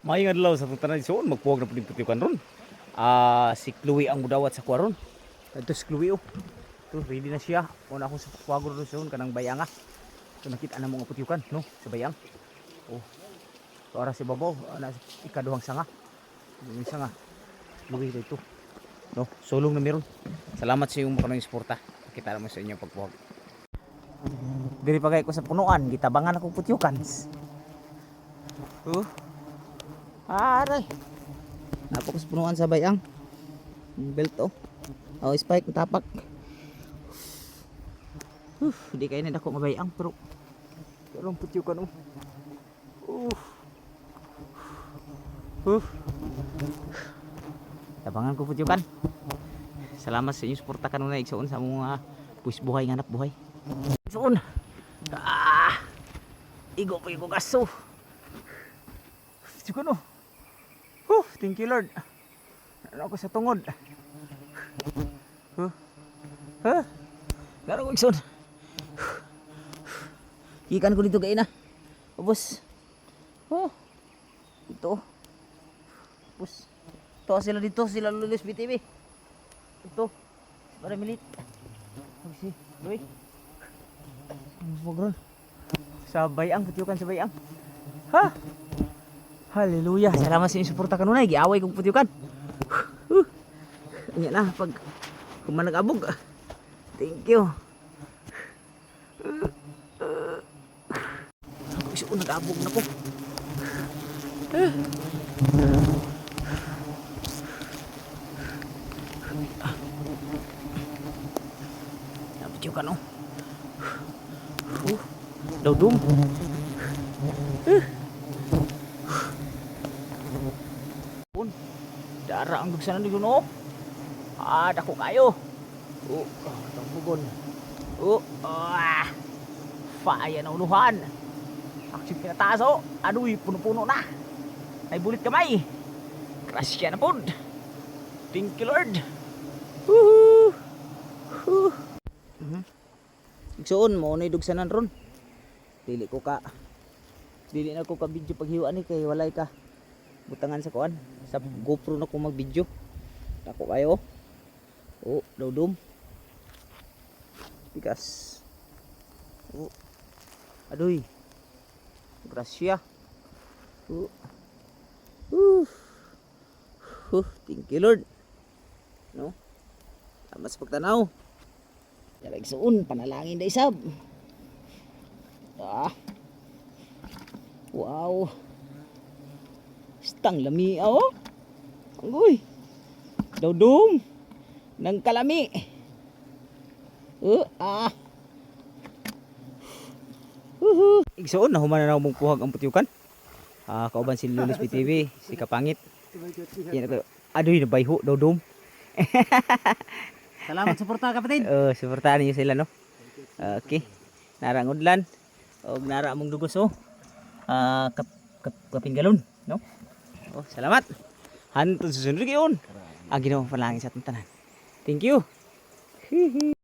May nga adlaw sa tanan ison magpuwag na puti-putikan ron. Si Chloe ang mudawat sa kwaron. Ito si Chloe oh. Ito ready na siya. Una akong sa puwag ron ison kanang bayanga. Ito nakita na mga putiukan no sa bayang. Oh. So ara si babaw ana ikaduhang sanga. Yung sanga. Chloe dito. No, sulong na meron. Salamat sa iyong kanang suporta. Kita naman sa inyo pagpuwag. Diri pa ko sa punuan, gitabangan ako putyukan. Aray. Napo ko sa punuan sa bayang. Belt oh. Oh, spike tapak. Di kay na dako mabayang pero ang putyukan oh. Tabangan ko putyukan. Salamat sa inyo suporta kanunay igsoon sa mga puwis buhay nga anak buhay. Soon. Igo pa yung kaso. Sige no. Thank you Lord. Ano ako sa tungod. Laro ko ikson. Ikan ko dito kain na. Ubos. Ito. Ubos. Ito sila dito. Sila lulis BTV. Ito. Para milit. Magsi. Uy. Bogron. Sa bayang, putyukan sa bayang. Hallelujah. Salamat sa inyong suporta kanunay. Giaway kong putyukan. Anya na pag kumanag-abog. Thank you. Ako iso nag-abog na ko. Putyukan oh. Dudum. Pun dara ang dugsanan ni Juno. Dako kayo. Tambugon. Faya na uluhan. Aksyon pinataso. Aduy, puno-puno na. Ay bulit kamay. Krasya na pun. Thank you Lord. Igsoon mo na dugsanan ron. Dili na ko ka video paghiwaan ni kay walay ka butangan sa kuan sa GoPro na ko mag video. Dako kayo. Dudum. Tigas. Aduy. Grasya. Thank you Lord. No? Tama sa pagtanaw. Talagsoon, panalangin na isab. Wow. Stang lami oh. Anggoy. Dudum. Nang kalami. Igsoon na human na mong puhag ang putyukan. Kauban si Lulis BTV, si Kapangit. Aduy na bayho dudum. Salamat suporta kapatid. Suportahan niyo sila no. Okay. Narangudlan og nara among dugos oh. Kapinggalon no. Salamat. Hantod susunod gyud. Ginoo palangin sa atong tanan. Thank you.